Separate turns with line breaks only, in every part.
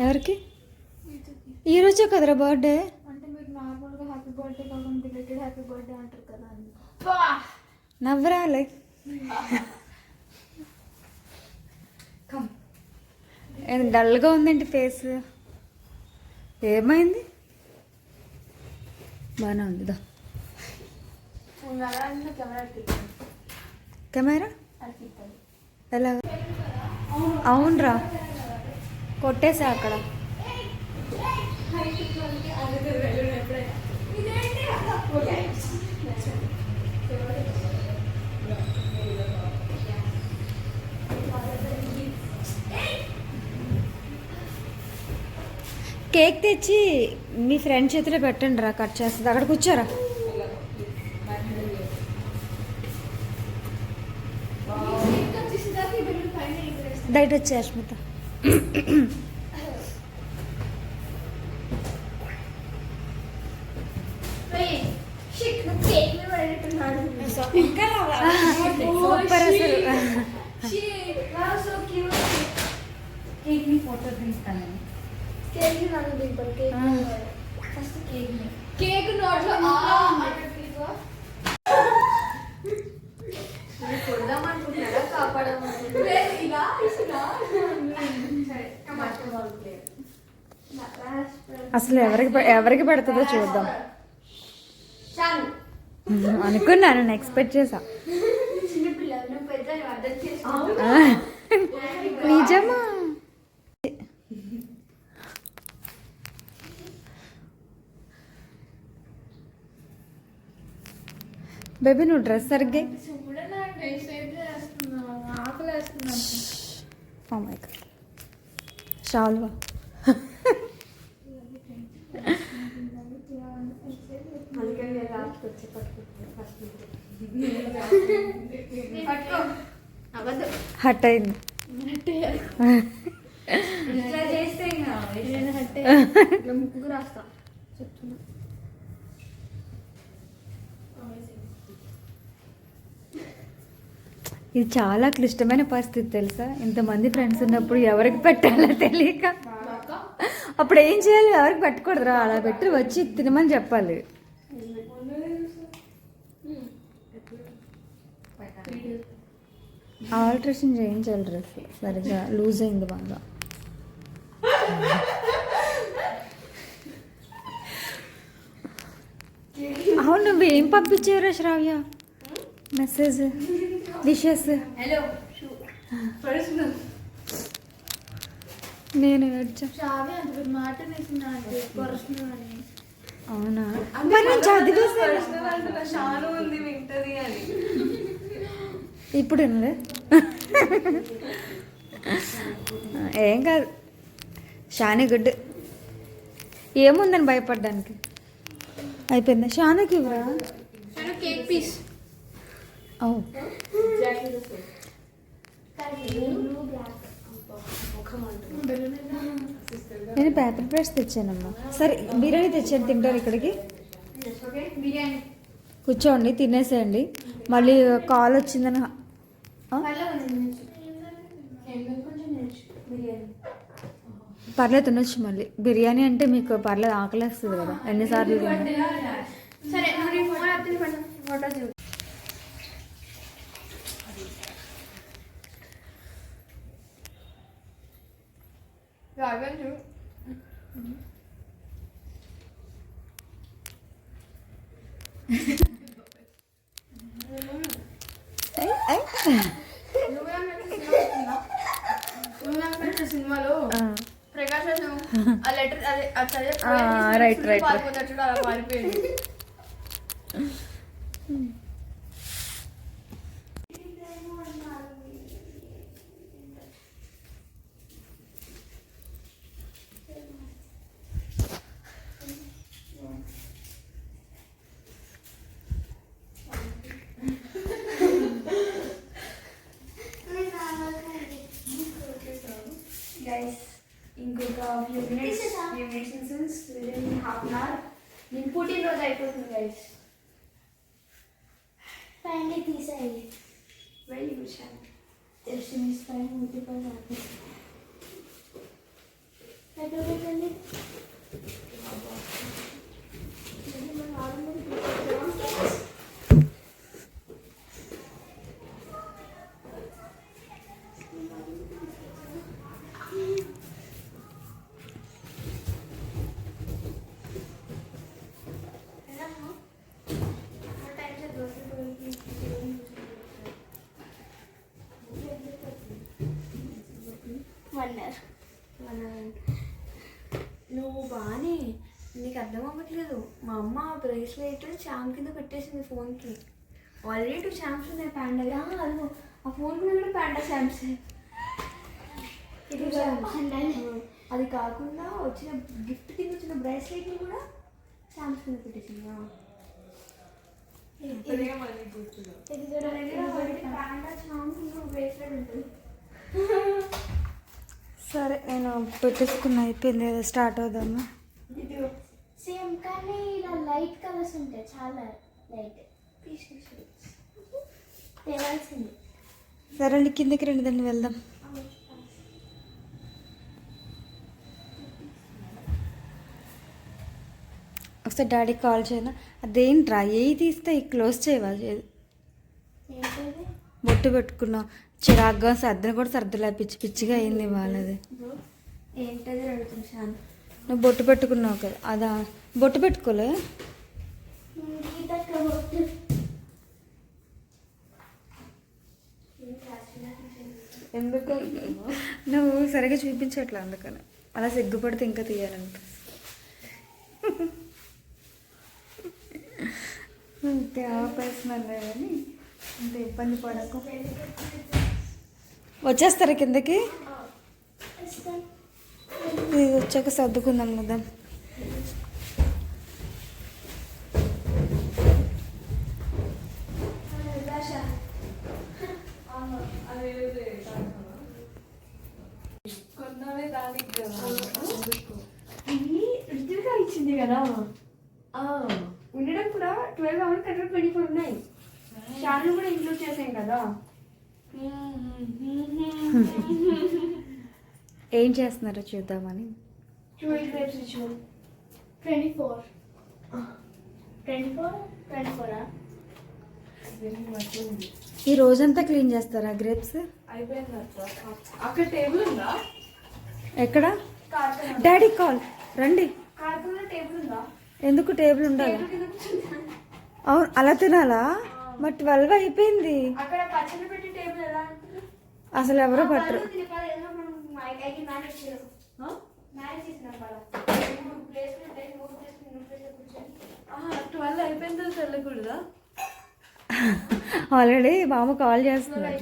ఎవరికి? ఈరోజే కదరా బర్త్డే.
అంటే మీరు నార్మల్గా హ్యాపీ బర్త్డే కాకుండా రిలేటెడ్ హ్యాపీ బర్త్డే అంటారు కదా.
నవ్వరాలే. డల్గా ఉందండి ఫేస్. ఏమైంది? బాగానే ఉందిదా. కెమెరా ఎలా? అవునరా, కొట్టేసా అక్కడ. కేక్ తెచ్చి మీ ఫ్రెండ్ చేతిలో పెట్టండి రా, కట్ చేస్తుంది. అక్కడ కూర్చోరా. డైట్ వచ్చి అష్మిత. సూపర్ అసలు. ఫోటో తీస్తాను.
కేక్ నోట్లో కొడదామనుకుంటున్నారా కాపాడమనుకుంటున్నారా?
అసలు ఎవరికి పెడుతుందో చూద్దాం అనుకున్నాను. నేను ఎక్స్పెక్ట్ చేసా. నిజమా? బేబీ నువ్వు డ్రెస్ సరిగ్గా షాల్వా. హట్ అయింది.
ముగ్గురు రాస్తా చెప్తున్నా.
ఇది చాలా క్లిష్టమైన పరిస్థితి తెలుసా. ఇంతమంది ఫ్రెండ్స్ ఉన్నప్పుడు ఎవరికి పెట్టాలో తెలియక అప్పుడు ఏం చేయాలి? ఎవరికి పెట్టకూడదురా, అలా పెట్టి వచ్చి తినమని చెప్పాలి. ఆల్ట్రేషన్ చేయించాలి. డ్రెస్ సరిగ్గా లూజ్ అయింది బాగా. అవును, నువ్వేం పంపించారా శ్రావ్య? Message wishes. నేను అవునా? ఇప్పుడు ఏం కాదు, షానీ గుడ్. ఏముందని భయపడ్డానికి? అయిపోయిందా? షానీకి ఇవ్వరా
కేక్ పీస్.
నేను పేపర్ ప్లేట్స్ తెచ్చానమ్మా. సరే బిర్యానీ తెచ్చాను, తింటారు ఇక్కడికి. కూర్చోండి, తినేసేయండి. మళ్ళీ కాల్ వచ్చిందని పర్లేదు తినొచ్చు. మళ్ళీ బిర్యానీ అంటే మీకు పర్లేదు, ఆకలేస్తుంది కదా ఎన్నిసార్లు.
సినిమాలో ప్రకాష్ ఆ లెటర్
రైట్ రైట్
అలా పారిపోయింది. ఇంకొక few minutes within half an hour నేను పుట్టినరోజు అయిపోతుంది గైస్.
పైన తీసేయాలి.
Very good Shaan.
తెలిసి మిస్ పైన ముట్టిపోయి
నువ్వు బాగానే నీకు అర్థం అవ్వట్లేదు. మా అమ్మ బ్రేస్లెట్ చామ్ కింద పెట్టేసింది ఫోన్కి. ఆల్రెడీ 2 చామ్స్ ఉన్నాయి ప్యాండా. అదిగో ఆ ఫోన్ కూడా ప్యాండా చామ్స్. ఇది అది కాకుండా వచ్చిన గిఫ్ట్ కింద వచ్చిన బ్రేస్లెట్ని కూడా చామ్స్ కింద పెట్టేసింది. ప్యాండా చామ్ బ్రేస్లెట్ ఉంటుంది.
సరే నేను పెట్టేసుకున్నా, అయిపోయింది కదా, స్టార్ట్ అవుదామా?
సేమ్ కానీ ఇలా లైట్ కలర్స్ ఉంటాయి, చాలా లైట్ తేవాల్సింది.
సరే అండి, కిందకి రండి, దాన్ని వెళ్దాం. ఒకసారి డాడీకి కాల్ చేయనా? అదేంట్రా ఏ తీస్తే క్లోజ్ చేయవా? బొట్టు పెట్టుకున్నావు, చిరాగ్గా సర్దిని కూడా సర్దులే, పిచ్చి పిచ్చిగా అయింది వాళ్ళది.
ఏంటది అడుగుతున్నాను.
నువ్వు బొట్టు పెట్టుకున్నావు కదా, అదా బొట్టు పెట్టుకోలే?
ఎందుకు
నువ్వు సరిగా చూపించట్లే, అందుకని అలా సిగ్గుపడితే ఇంకా తీయాలంట. అంతే ఆపేస్తున్నాను కానీ అంత ఇబ్బంది పడకు. వచ్చేస్తారా కిందకి? ఇది వచ్చాక సర్దుకుందాం కదా.
ఇది రుచిగా ఇచ్చింది కదా, ఉండడం కూడా 12 అవర్స్ కంటే 24 ఉన్నాయి. షాను కూడా ఇంక్లూడ్ చేసాం కదా.
ఏం చేస్తున్నారో చూద్దామని.
24
ఈ రోజంతా క్లీన్ చేస్తారా గ్రేప్స్?
అక్కడ టేబుల్ ఉందా?
ఎక్కడ? డాడీ కాల్ రండి.
టేబుల్ ఉందా?
ఎందుకు టేబుల్ ఉండాలి? అవును, అలా తినాలా? మరి 12 అయిపోయింది.
అక్కడ పచ్చడి పెట్టి టేబుల్ ఎలా ఉంటుంది?
అసలు ఎవరో పట్టరు.
12 అయిపోయిందో తెల్లకూడదా?
ఆల్రెడీ మామ కాల్ చేస్తున్నారు.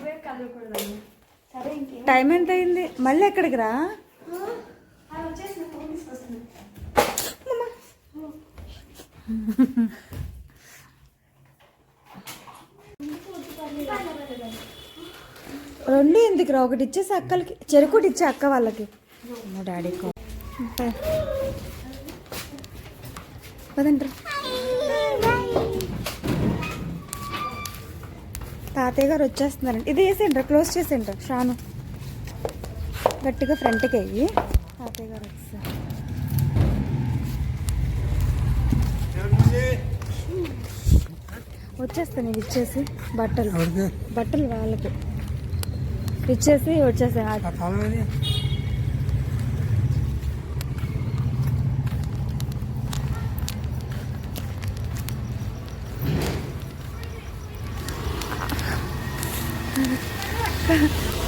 సరే ఇంకేం
టైం ఎంత అయింది? మళ్ళీ ఎక్కడికి రా?
వచ్చేసిన ఫోన్ తీసుకొస్తున్నాను.
రెండు ఎందుకు రా? ఒకటి ఇచ్చేసి అక్కలకి, చెరుకుటి ఇచ్చే అక్క వాళ్ళకి. మా డాడీ పదంటారు. తాతయ్య గారు వచ్చేస్తున్నారండి. ఇది వేసేంట్రా, క్లోజ్ చేసేంట్రా. షాను గట్టిగా ఫ్రంట్కి అయ్యి, తాతయ్య గారు వచ్చేసారు. వచ్చేస్తాను, ఇది ఇచ్చేసి బట్టలు వాళ్ళకి ఇచ్చేసి వచ్చేసాను.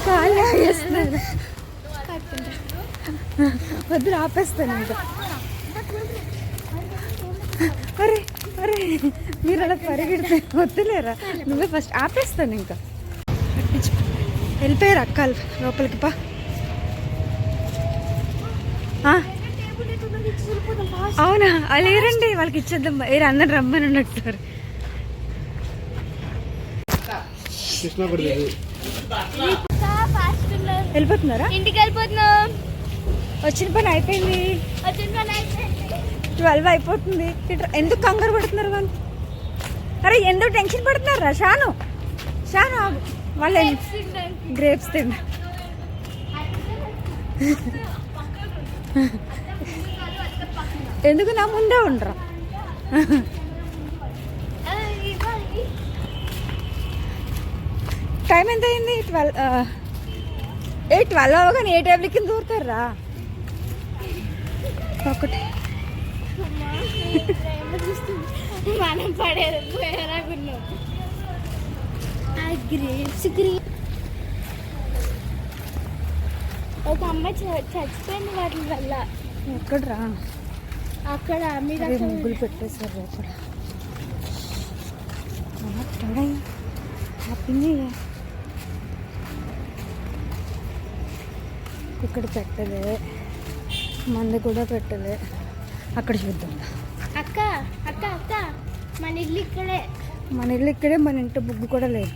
కాళ్ళు వేస్తున్నాను, వద్దు ఆపేస్తాను ఇంకా. అరే అరే మీరు అలా పరిగెడితే వద్దులేరా, నువ్వే ఫస్ట్ ఆపేస్తాను ఇంకా. వెళ్ళిపోయారు అక్కలు లోపలికి. పా అవునా? వాళ్ళు ఏరండి, వాళ్ళకి ఇచ్చేద్దాం. ఏరు అందరు రమ్మని ఉన్నట్టు. సార్ వెళ్ళిపోతున్నారా?
ఇంటికి వెళ్ళిపోతున్నాం.
వచ్చిన పని అయిపోయింది. 12 అయిపోతుంది. ఎందుకు కంగారు పడుతున్నారు వాళ్ళు? అరే ఎందుకు టెన్షన్ పడుతున్నారా? షాను ఆగు. వాళ్ళు గ్రేప్స్ తిండి. ఎందుకు నా ముందే ఉండరా? టైం ఎంత అయింది? 12 అవగానే ఏ టేబుల్ కింద దూరుతారా? ఒకటి
మనం పడేది గ్రేప్స్ ఒక అమ్మాయి చచ్చిపోయింది వాటి వల్ల.
ఎక్కడరా?
అక్కడ మీరు
అదే ముగ్గులు పెట్టేశారు అక్కడ. Happy new year. ఇక్కడ పెట్టలే, మంది కూడా పెట్టలే. అక్కడ చూద్దాం.
అక్క అక్క అక్క మన ఇల్లు ఇక్కడే.
మన ఇల్లు ఇక్కడే, మన ఇంటి ముగ్గు కూడా లేదు.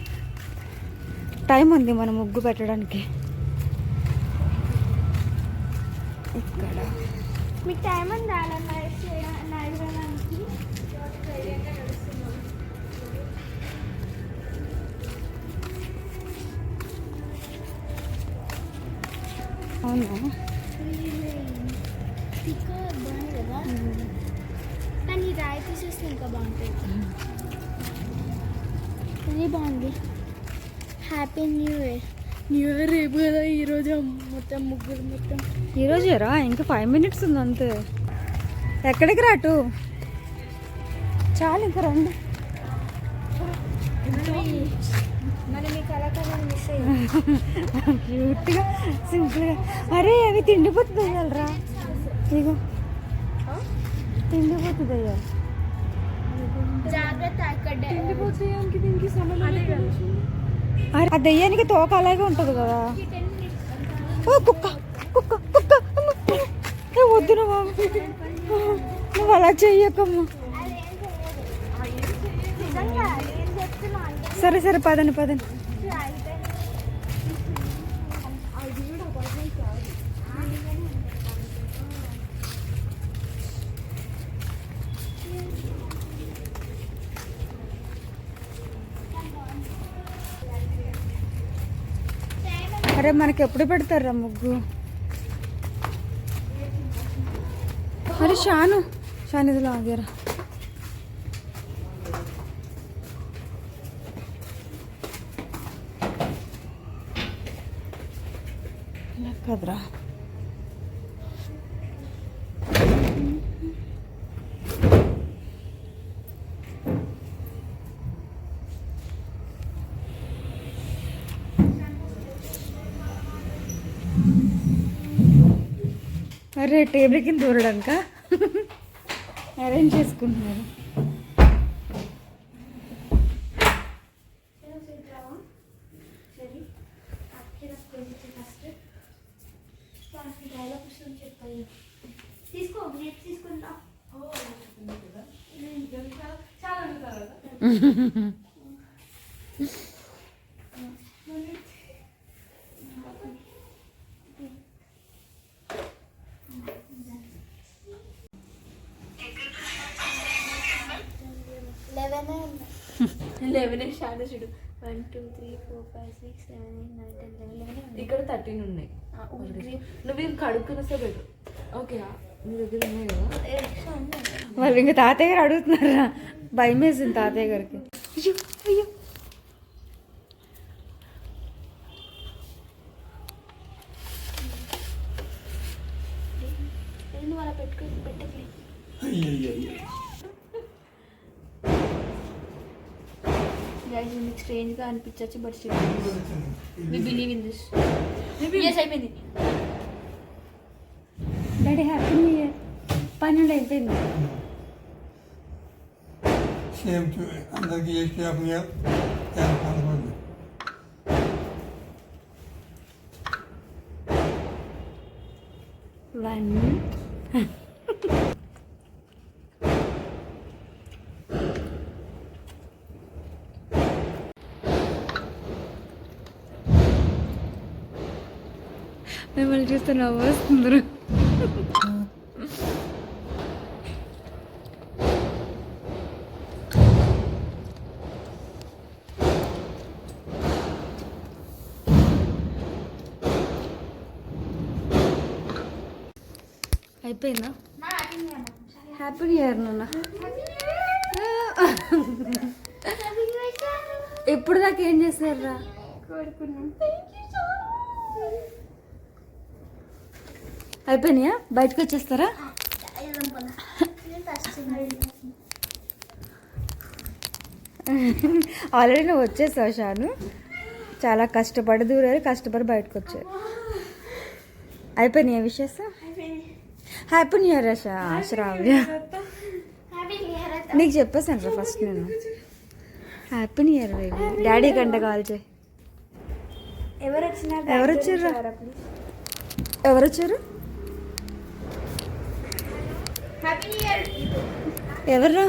టైం ఉంది మన ముగ్గు పెట్టడానికి. ఇక్కడ
మీకు టైం ఉందా అలా నడవడానికి?
అవునా?
బాగుంది కదా, కానీ రాయి తీసేస్తే ఇంకా బాగుంటుంది. ఇది బాగుంది. Happy new year. New year రేపు కదా, ఈరోజు మొత్తం ముగ్గురు మొత్తం.
ఈరోజేరా? ఇంకా 5 minutes ఉంది అంతే. ఎక్కడికి రాటు? చాలు, ఇంకా రండి.
మనం ఈ కళాకారాన్ని మిస్ అయ్యాం.
క్యూట్గా సింపుల్గా. అరే అవి తిండిపోతుంది అయ్యాలరా. ఇగో తిండిపోతుంది అయ్యాలి.
జాగ్రత్త, అక్కడ
ఆ దెయ్యానికి తోక అలాగే ఉంటుంది కదా. ఓ కుక్క కుక్క కుక్క. ఏ వద్దు నువ్వు అలా చెయ్యకమ్మా. సరే సరే, పదండి పదండి. అరే మనకి ఎప్పుడు పెడతారా ముగ్గు? అరే షాను ఇదిలో ఆగారా. కదరా. అరే టేబుల్ కింద దూరడానిక అరేంజ్ చేసుకుంటున్నారు.
చూడు 1 2 3 4 5 6 7 8 9 10 11.
ఇక్కడ 13 ఉన్నాయి. నువ్వు ఇది కడుక్కునే సే బెటర్. ఓకే, నీ దగ్గర ఉన్నాయి కదా.
వాళ్ళు ఇంకా తాతయ్య గారు అడుగుతున్నారా? భయం వేసింది తాతయ్య గారికి. అయ్యో అయ్యో.
వాళ్ళ పెట్టట్లేదు. గైస్ మీకు స్ట్రేంజ్ గా అనిపించచ్చు, but we believe in this. yes అయిపోయింది.
Daddy happy new year. 12 అయిపోయింది.
సేమ్ టు అందరికి హ్యాపీ ఇయర్.
1 మిమ్మల్ని చూస్తే నవ్వు వస్తుంది. అయిపోయిందా? హ్యాపీ న్యూ ఇయర్ నాన్న. ఎప్పుడు దాకా ఏం చేశారా? అయిపోయినాయా? బయటకు వచ్చేస్తారా? ఆల్రెడీ నువ్వు వచ్చేసావు షాను. చాలా కష్టపడి దూరారు, కష్టపడి బయటకు వచ్చారు. అయిపోయినాయి wishes. Happy new year Shravya. నీకు చెప్పేసాను రా ఫస్ట్ నేను. Happy new year baby. Daddy కంట కాల్ చేయి.
ఎవరు వచ్చినా
ఎవరు వచ్చారు? ఎవరు వచ్చారు?
Happy new year.
ఎవర్రా?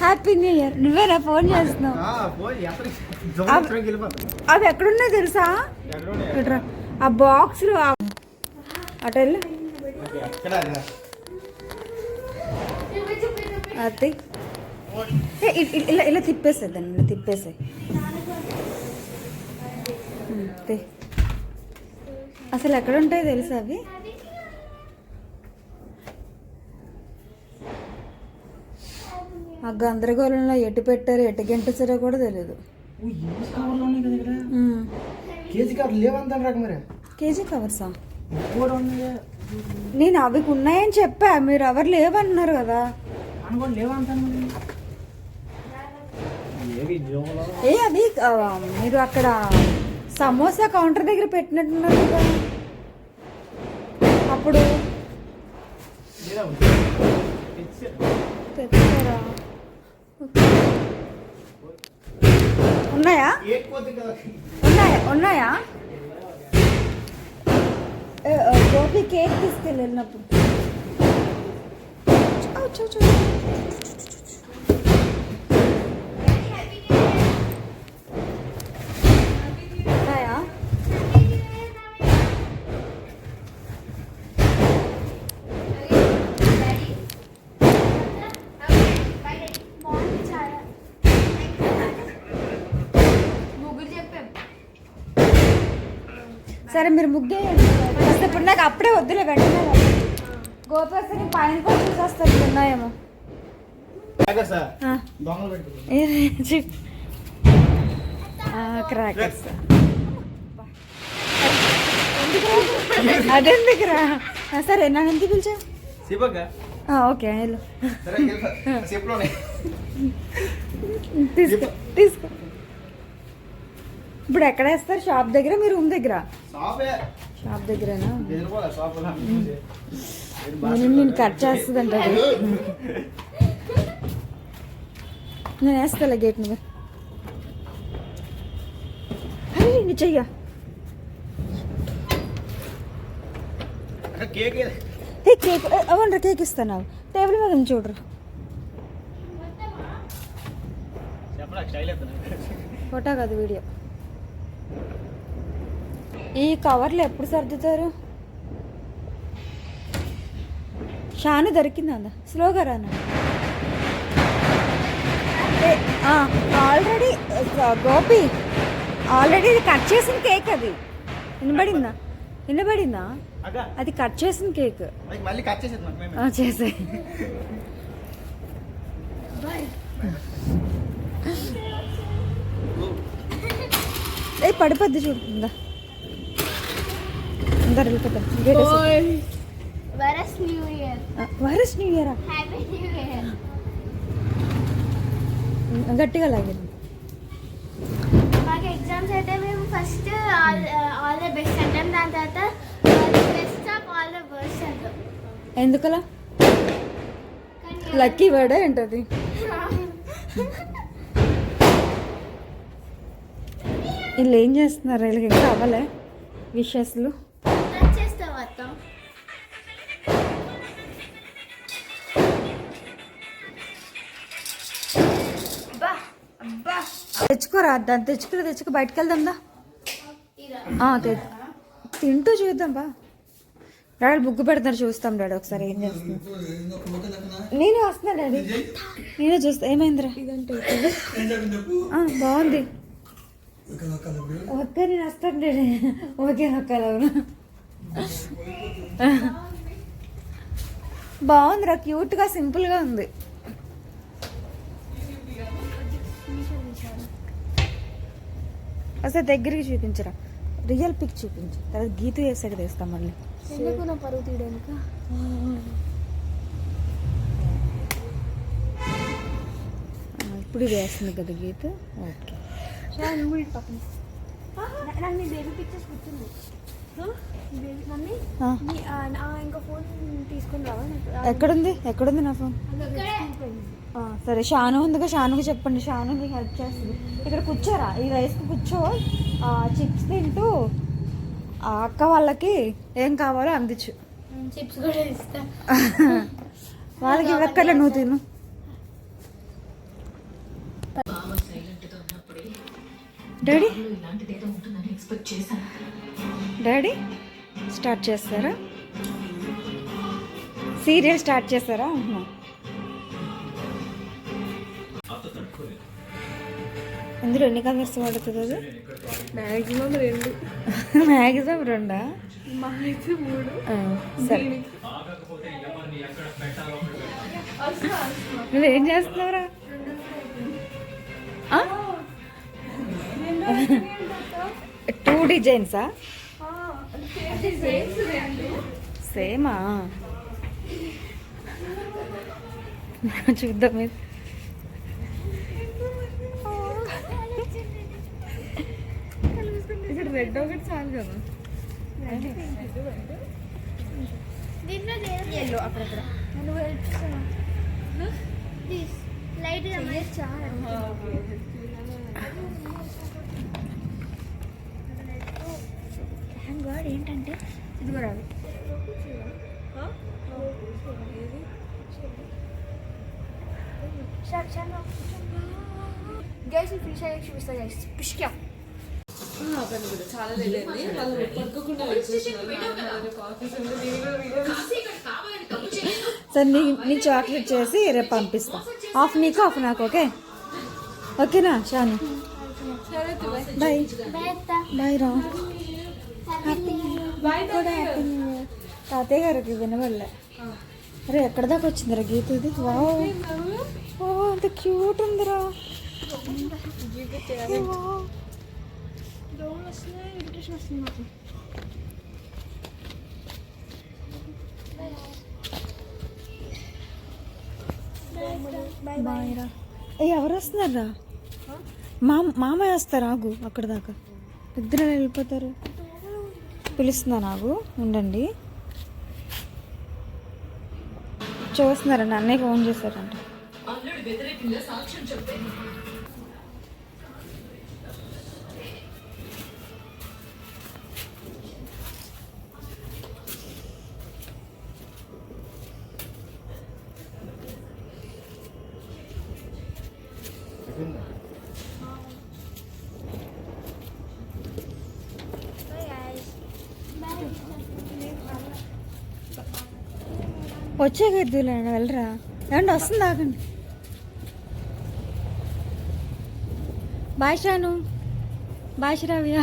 Happy new year. నువ్వేనా ఫోన్ చేస్తున్నావు? అవి ఎక్కడున్నాయి తెలుసా? ఇట్రా ఆ బాక్స్లు అటు వెళ్ళు. అది ఇలా ఇలా తిప్పేసాయి దాన్ని, ఇలా తిప్పేసాయి. అసలు ఎక్కడ ఉంటాయో తెలుసా అవి? ఆ గందరగోళంలో ఎటు పెట్టారో ఎటు గెంటేసారో కూడా తెలియదు. కేజీ కవర్సా? నేను అవి ఉన్నాయని చెప్పా, మీరు ఎవరు లేవన్నారు కదా. ఏ అవి మీరు అక్కడ సమోసా కౌంటర్ దగ్గర పెట్టినట్టున్నారు కదా అప్పుడు. తెచ్చారా? ఉన్నాయా? ఉన్నాయా? గోపి కేక్ తీసుకెళ్ళినప్పుడు ఉన్నాయా? సరే మీరు ముగ్గేయండి. ఇప్పుడు నాకు అప్పుడే వద్దులే, వెంటనే గోపేస్తే పైన కూడా చూసేస్తారు ఉన్నాయేమో. క్రాకర్స్ అదెందుకురా? సరే నన్ను ఎందుకు పిలిచావు? ఓకే వెళ్ళు. తీసుకో తీసుకో. ఇప్పుడు ఎక్కడ వేస్తారు? షాప్ దగ్గర, మీ రూమ్ దగ్గర? షాప్ దగ్గరేనా? నేను కట్ చేస్తుందంట. నేను వేస్తాలే గేట్ మీద. అరే నీ చెయ్య. కేక్ అవ్వండి, కేక్ ఇస్తాను. టేబుల్ మీద చూడరు. ఫోటో కాదు వీడియో. ఈ కవర్లు ఎప్పుడు సర్దుతారు? షాను దొరికిందా? స్లోగా రాను. ఆల్రెడీ గోపి ఆల్రెడీ ఇది కట్ చేసిన కేక్. అది వినబడిందా? అది కట్ చేసిన కేక్ చేసే. ఏ పడిపోద్ది చూడుందా. అందరు వెళ్ళిపోతాం. వైరస్ న్యూ ఇయర్ గట్టిగా లాగింది.
మాకు ఎగ్జామ్స్ అయితే మేము ఫస్ట్ ఆల్ ద బెస్ట్ అంటాం, దాని తర్వాత best of all the worst అంటాం.
ఎందుకలా? లక్కీ వర్డ్ ఏంటది? వీళ్ళు ఏం చేస్తున్నారు? వీళ్ళకి ఇంకా అవ్వలే విషెస్లు. తెచ్చుకోరా, దాన్ని తెచ్చుకు బయటకు వెళ్దాం దా. తింటూ చూద్దాం బా. డాడీ బుగ్గు పెడతారు, చూస్తాం డాడీ ఒకసారి ఏం చేస్తుంది. నేను వస్తున్నా డాడీ, నేనే చూస్తా. ఏమైందిరా? బాగుంది. ఒక్క నేను వస్తాను డాడీ. ఓకే ఒక్కలవును. బాగుందిరా, క్యూట్గా సింపుల్గా ఉంది. అసలు దగ్గరికి చూపించరా, రియల్ పిక్ చూపించు. తర్వాత గీత వేసాక తీస్తాం మళ్ళీ.
పరువు తీయడానికి
ఇప్పుడు ఇది వేస్తుంది కదా గీత. ఓకే
నువ్వు ఇటు పక్కన నాకు నీ బేబీ పిక్చర్స్ గుర్తుంది. బేబీ మమ్మీ ఇంకా ఫోన్ తీసుకొని రావా?
ఎక్కడుంది నా ఫోన్? సరే షాను ఉందిగా, షానుకి చెప్పండి, షాను మీకు హెల్ప్ చేస్తుంది. ఇక్కడ కూర్చోరా, ఈ రైస్కి కూర్చో, చిప్స్ తింటూ ఆ అక్క వాళ్ళకి ఏం కావాలో అందించు.
చిప్స్ కూడా ఇస్తా.
వాళ్ళకి ఇవ్వక్కర్లే, నువ్వు తిను. డాడీ డాడీ స్టార్ట్ చేస్తారా? సీరియల్ స్టార్ట్ చేస్తారా అంటున్నా. ఎందులో ఎన్ని కలర్స్ పడుతుంది అది?
Maximum 2,
maximum 2.
మా అయితే 3.
సరే, నువ్వేం చేస్తున్నావురా? 2 డిజైన్సా? సేమా? చూద్దాం మీరు. ఇక్కడ రెడ్ ఒకటి చాలు కదా.
ఎల్లో అక్కడక్కడ లైట్ గాడ్ ఏంటంటే ఇది కూడా గైస్ ఫినిష్ అయ్యాక చూపిస్తా గైస్. పిష్కా
చాలా లేదండి, వాళ్ళు పడుకోకుండా
సరే, నీ చాక్లెట్ చేసి రేపు పంపిస్తా. హాఫ్ నీకు హాఫ్ నాకు. ఓకేనా షాను? బాయ్ బాయ్ రా. తాతయ్య గారికి వినబడలే. అరే ఎక్కడ దాకా వచ్చిందిరా గీత ఇది? వావ్, అంత క్యూట్ ఉందిరా. బాయ్ రా. ఎవరు వస్తున్నారా? మామయ్య వస్తారు, ఆగు అక్కడ దాకా. ఇద్దరు వెళ్ళిపోతారు. పిలుస్తున్నా, నాకు ఉండండి. చూస్తున్నారండి, అన్నయ్య ఫోన్ చేశారంట. వచ్చే గద్దులే వెళ్ళరా. ఏమండి వస్తుంది, ఆగండి. బాయ్ షాను, బాయ్ శ్రావ్య.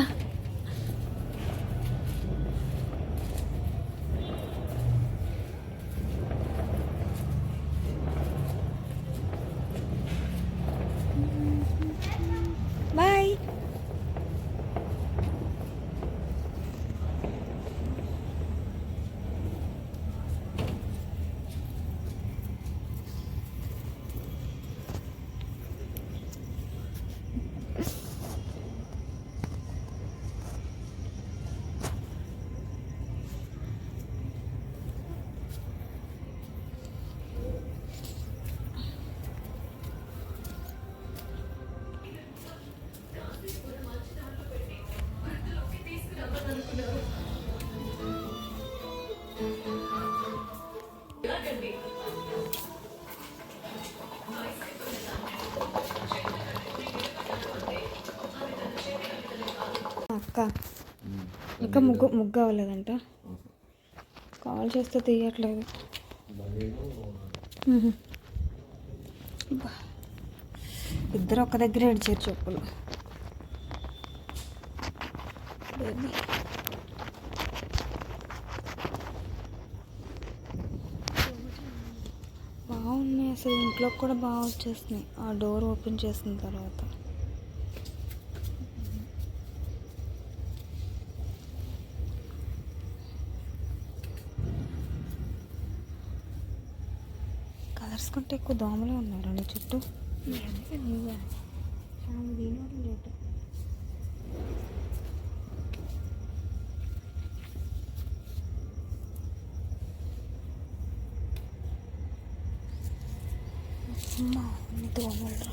బాయ్. అక్క ఇంకా ముగ్గు అవ్వలేదంట. కాల్ చేస్తే తీయట్లేదు. ఇద్దరు ఒక్క దగ్గర ఏడ్చారు చెప్పులు. బాగున్నాయి అసలు, ఇంట్లోకి కూడా బాగా వచ్చేస్తున్నాయి ఆ డోర్ ఓపెన్ చేసిన తర్వాత. కలర్స్ కంటే ఎక్కువ దోమలే ఉన్నాయి రండి చుట్టూ. దోమలు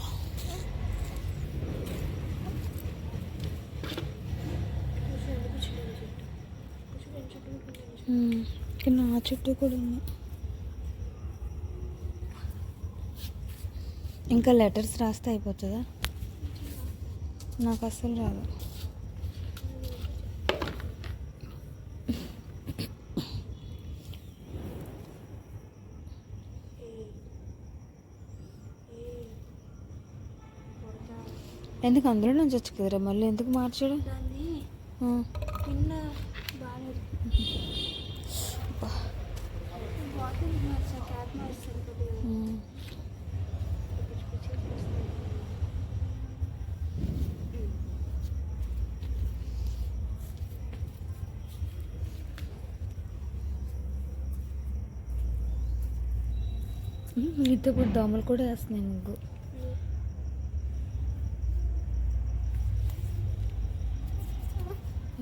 నా చుట్టూ కూడా ఉన్నాయి. ఇంకా లెటర్స్ రాస్తే అయిపోతుందా? నాకు అస్సలు రాదు. ఎందుకు అందులో నుంచి వచ్చు కదరా, మళ్ళీ ఎందుకు మార్చడం?
నిన్న బాగాలేదు. బాటిల్ మార్చా, క్యాప్ మార్చాను కొద్దిగా.
వీటితో పాటు దోమలు కూడా వేస్తున్నాయి ముగ్గు.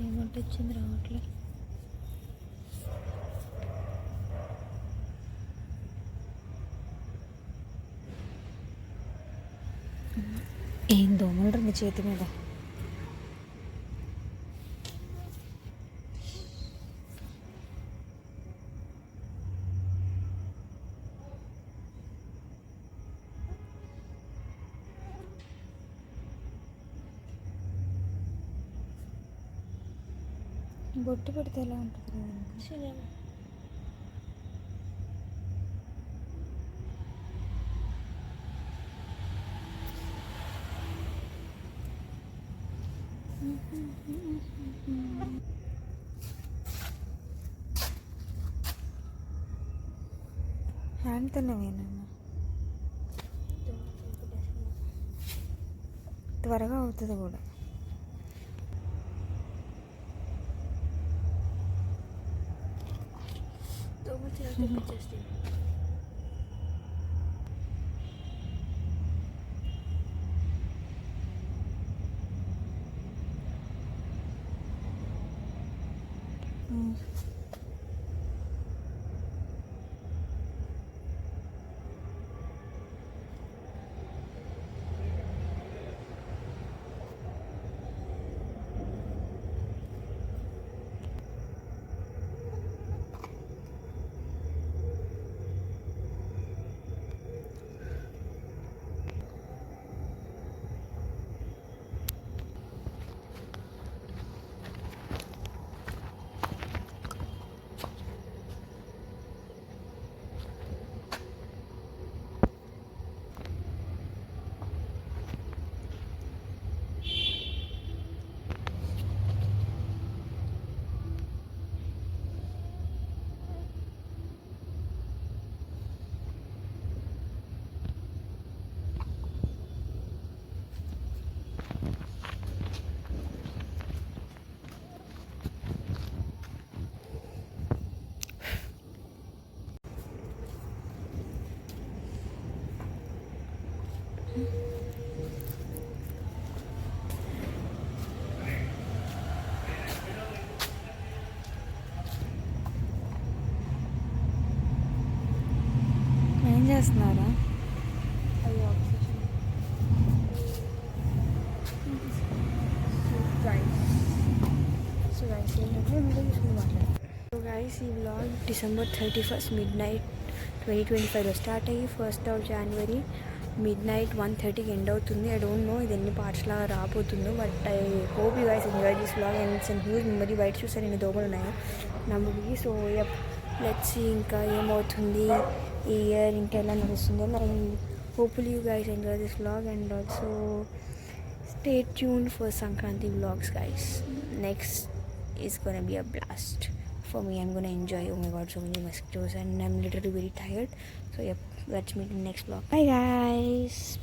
ఏమంటే వచ్చింది రావట్లే. ఏం దోమలు రండి చేతి మీద. బొట్టు పెడితే ఎలా ఉంటుంది? హ్యాండ్ తిన్నవేనమ్మా, త్వరగా అవుతుంది కూడా. ఏం చేస్తున్నారా?
సో గైస్, ఈ వ్లాగ్ డిసెంబర్ 31 midnight 2025లో స్టార్ట్ అయ్యి 1st of January midnight 1:30కి ఎండ్ అవుతుంది. ఐ డోంట్ నో ఇది ఎన్ని పార్ట్స్లా రాబోతుందో, but I hope you guys enjoy this vlog and it's and huge memory. బయట చూసాను ఎన్ని దోమలు ఉన్నాయో నమ్మకి. సో యప్, లెట్స్ సీ ఇంకా ఏమవుతుంది ఈ ఇయర్, ఇంకా ఎలా నడుస్తుందో. మరి hopefully you guys enjoy this vlog and also stay tuned for Sankranti vlogs, guys. Next is gonna be a blast for me. I'm gonna enjoy. Oh my god, so many mosquitoes and I'm literally very tired. So yep, let's meet in the next vlog. Bye guys.